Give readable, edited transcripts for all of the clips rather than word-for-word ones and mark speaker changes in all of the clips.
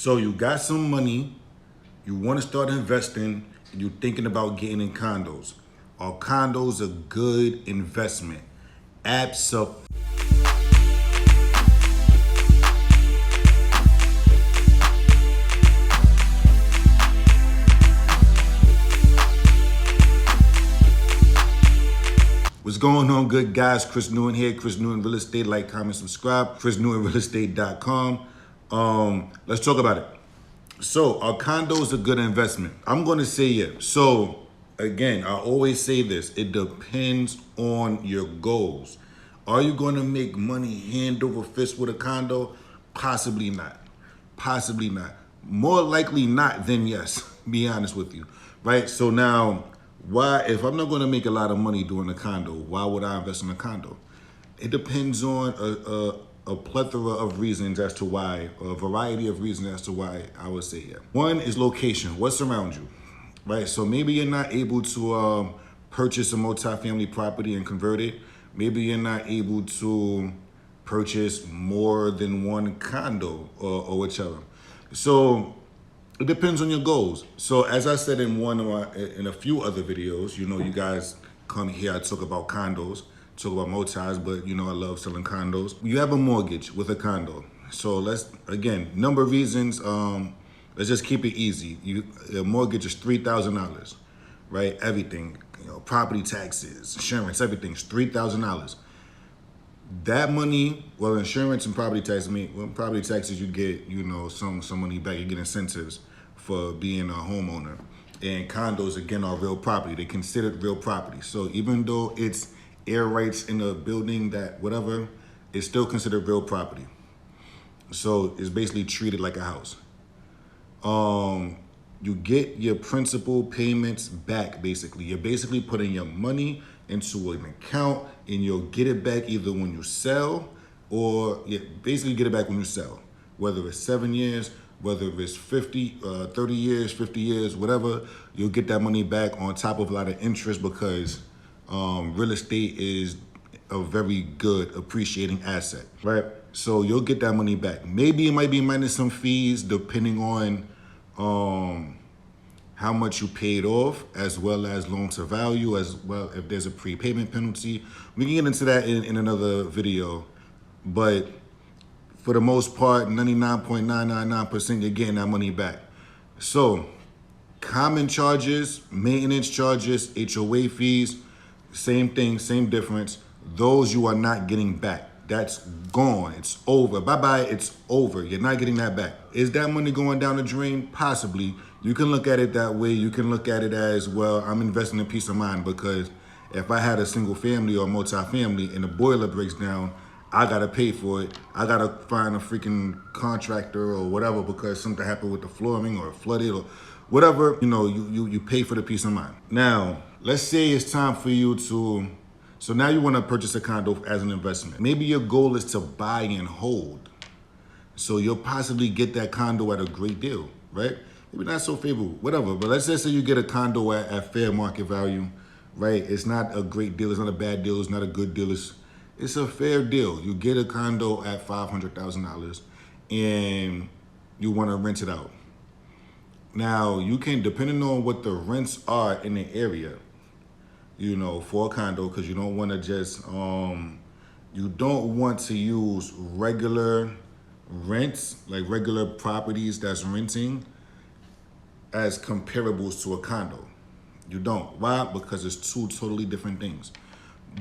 Speaker 1: So you got some money, you want to start investing, and you're thinking about getting in condos. Are condos a good investment? Absolutely. What's going on, good guys? Chris Newman here. Chris Newman Real Estate. Like, comment, subscribe. ChrisNewmanRealEstate.com. Let's talk about it. So, are condos a good investment? I'm going to say yeah. So, again, I always say this. It depends on your goals. Are you going to make money hand over fist with a condo? Possibly not. Possibly not. More likely not than yes, be honest with you. Right? So now, why, if I'm not going to make a lot of money doing a condo, why would I invest in a condo? It depends on a plethora of reasons as to why, a variety of reasons as to why I would say yeah. One is location, what's around you, right? So maybe you're not able to purchase a multifamily property and convert it. Maybe you're not able to purchase more than one condo or whichever. So it depends on your goals. So as I said in in a few other videos, you know, you guys come here, I talk about condos, talk about multis, but you know, I love selling condos. You have a mortgage with a condo. So let's, again, number of reasons, let's just keep it easy. Your mortgage is $3,000, right? Everything, you know, property taxes, insurance, everything's $3,000. That money, well, insurance and property taxes, property taxes, you get, you know, some money back. You get incentives for being a homeowner. And condos, again, are real property. They're considered real property. So even though it's air rights in a building that whatever, it's still considered real property. So it's basically treated like a house. You get your principal payments back, basically. You're basically putting your money into an account and you'll get it back either when you sell or basically get it back when you sell. Whether it's 7 years, whether it's 30 years, 50 years, whatever, you'll get that money back on top of a lot of interest because real estate is a very good appreciating asset, right? So you'll get that money back. Maybe it might be minus some fees depending on how much you paid off, as well as loan to value, as well if there's a prepayment penalty. We can get into that in another video, but for the most part, 99.999%, you're getting that money back. So common charges, maintenance charges, HOA fees, same thing, same difference. Those you are not getting back. That's gone. It's over. Bye-bye. It's over. You're not getting that back. Is that money going down the drain? Possibly. You can look at it that way. You can look at it as, well, I'm investing in peace of mind because if I had a single family or multi-family and the boiler breaks down, I got to pay for it. I got to find a freaking contractor or whatever because something happened with the flooring or flooded or whatever. You know, you pay for the peace of mind. Now, let's say it's time for you to, so now you want to purchase a condo as an investment. Maybe your goal is to buy and hold. So you'll possibly get that condo at a great deal, right? Maybe not so favorable, whatever. But let's just say you get a condo at fair market value, right? It's not a great deal. It's not a bad deal. It's not a good deal. It's a fair deal. You get a condo at $500,000 and you want to rent it out. Now, you can, depending on what the rents are in the area, you know, for a condo, because you don't want to just, you don't want to use regular rents, like regular properties that's renting as comparables to a condo. You don't. Why? Because it's two totally different things.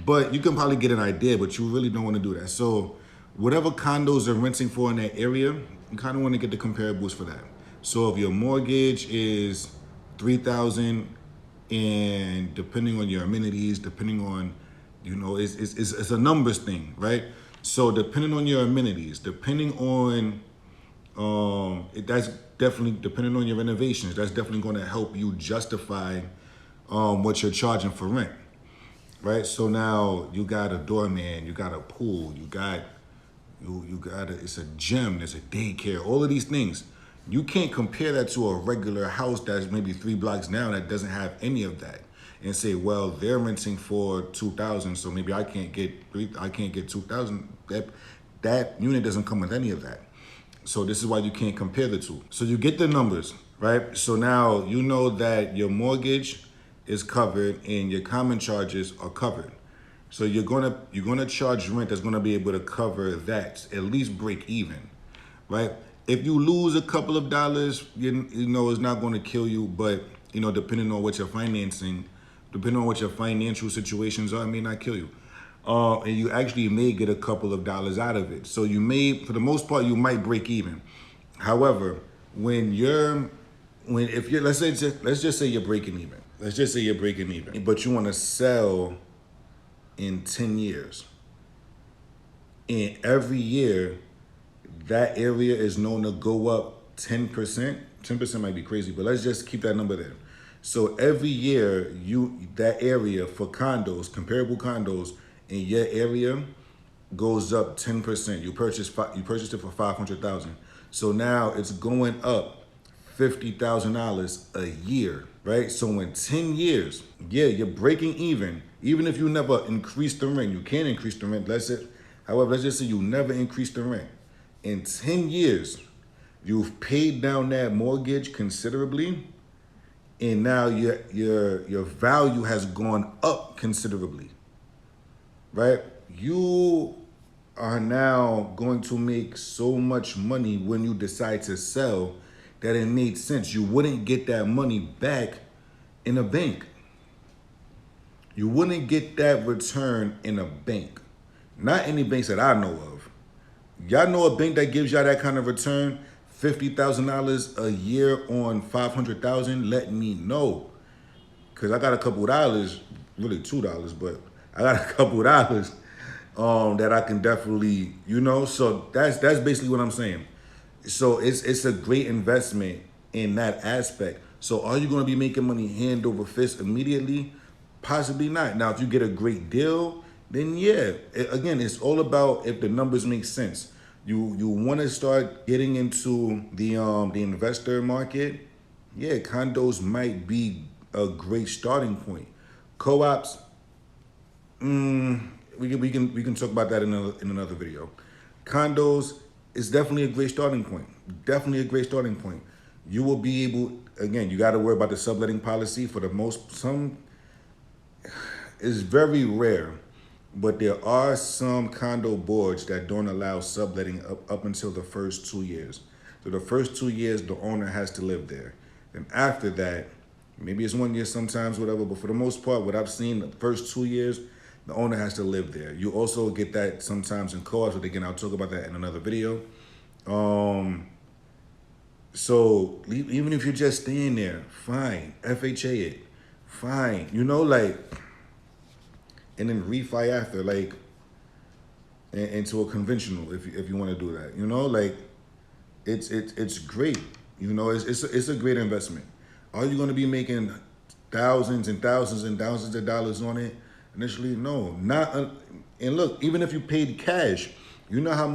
Speaker 1: But you can probably get an idea, but you really don't want to do that. So whatever condos are renting for in that area, you kind of want to get the comparables for that. So if your mortgage is $3,000 and depending on your amenities, depending on, you know, it's a numbers thing, right? So depending on your amenities, depending on, that's definitely, depending on your renovations, that's definitely going to help you justify what you're charging for rent, right? So now you got a doorman, you got a pool, you got it's a gym, there's a daycare, all of these things. You can't compare that to a regular house that's maybe 3 blocks down that doesn't have any of that and say, well, they're renting for $2,000, so maybe I can't get $2,000. That unit doesn't come with any of that. So this is why you can't compare the two. So you get the numbers, right? So now you know that your mortgage is covered and your common charges are covered. So you're gonna charge rent that's gonna be able to cover that, at least break even, right? If you lose a couple of dollars, you know it's not gonna kill you, but you know depending on what you're financing, depending on what your financial situations are, it may not kill you. And you actually may get a couple of dollars out of it. So you may, for the most part, you might break even. However, if you're, let's just say you're breaking even. Let's just say you're breaking even, but you want to sell in 10 years. And every year, that area is known to go up 10%. 10% might be crazy, but let's just keep that number there. So every year, that area for condos, comparable condos in your area goes up 10%. You purchased it for 500,000. So now it's going up $50,000 a year, right? So in 10 years, yeah, you're breaking even. Even if you never increase the rent, you can increase the rent. However, let's just say you never increase the rent. In 10 years, you've paid down that mortgage considerably, and now your value has gone up considerably, right? You are now going to make so much money when you decide to sell that it made sense. You wouldn't get that money back in a bank. You wouldn't get that return in a bank. Not any banks that I know of. Y'all know a bank that gives y'all that kind of return, $50,000 a year on 500,000? Let me know. Cause I got a couple of dollars, really $2, but I got a couple of dollars that I can definitely, so that's basically what I'm saying. So it's a great investment in that aspect. So are you going to be making money hand over fist immediately? Possibly not. Now, if you get a great deal, then yeah. Again, it's all about if the numbers make sense. You want to start getting into the investor market. Yeah, condos might be a great starting point. Co-ops, we can talk about that in another video. Condos is definitely a great starting point. Definitely a great starting point. You will be able, again, you got to worry about the subletting policy. For the most, it's very rare, but there are some condo boards that don't allow subletting up until the first 2 years. So the first 2 years, the owner has to live there. And after that, maybe it's 1 year sometimes, whatever, but for the most part, what I've seen, the first 2 years, the owner has to live there. You also get that sometimes in co-ops, but again, I'll talk about that in another video. So even if you're just staying there, fine. FHA it, fine. And then refi after, into a conventional if you want to do that. It's great. It's a great investment. Are you going to be making thousands and thousands and thousands of dollars on it? Initially, no, not. And look, even if you paid cash, you know how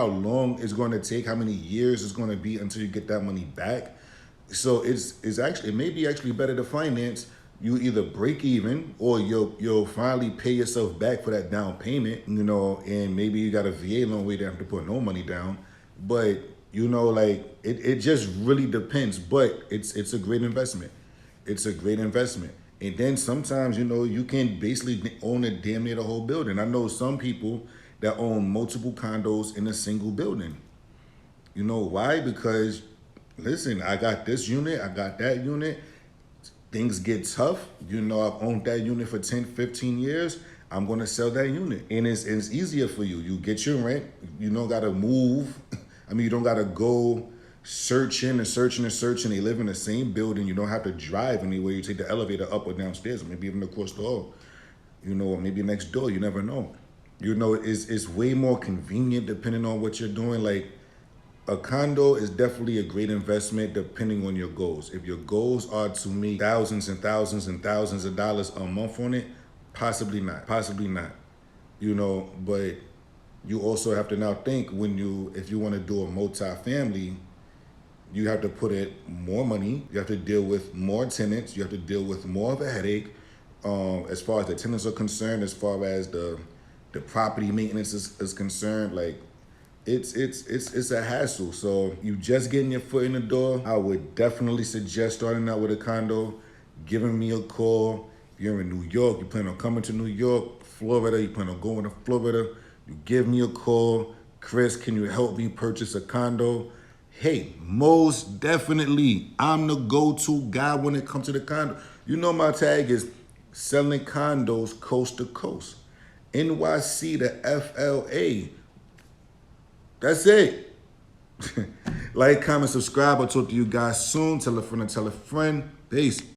Speaker 1: long it's going to take, how many years it's going to be until you get that money back. So it may be actually better to finance. You either break even or you'll finally pay yourself back for that down payment, and maybe you got a VA loan where you don't have to put no money down. But it just really depends. But it's a great investment. It's a great investment. And then sometimes, you can basically own a damn near the whole building. I know some people that own multiple condos in a single building. You know why? Because, listen, I got this unit, I got that unit. Things get tough. I've owned that unit for 10, 15 years. I'm going to sell that unit. And it's easier for you. You get your rent. You don't got to move. You don't got to go searching. They live in the same building. You don't have to drive anywhere. You take the elevator up or downstairs, maybe even across the hall, or maybe next door. You never know. It's way more convenient depending on what you're doing. A condo is definitely a great investment depending on your goals. If your goals are to make thousands and thousands and thousands of dollars a month on it, possibly not. But you also have to now think if you want to do a multi-family, you have to put in more money. You have to deal with more tenants. You have to deal with more of a headache as far as the tenants are concerned, as far as the property maintenance is concerned. it's a hassle. So you just getting your foot in the door, I would definitely suggest starting out with a condo, giving me a call. If you're in New York, you plan on coming to New York, Florida, you plan on going to Florida, you give me a call. Chris, can you help me purchase a condo? Hey, most definitely, I'm the go-to guy when it comes to the condo. You know my tag is selling condos coast to coast. NYC to FLA. That's it. Like, comment, subscribe. I'll talk to you guys soon. Tell a friend and tell a friend. Peace.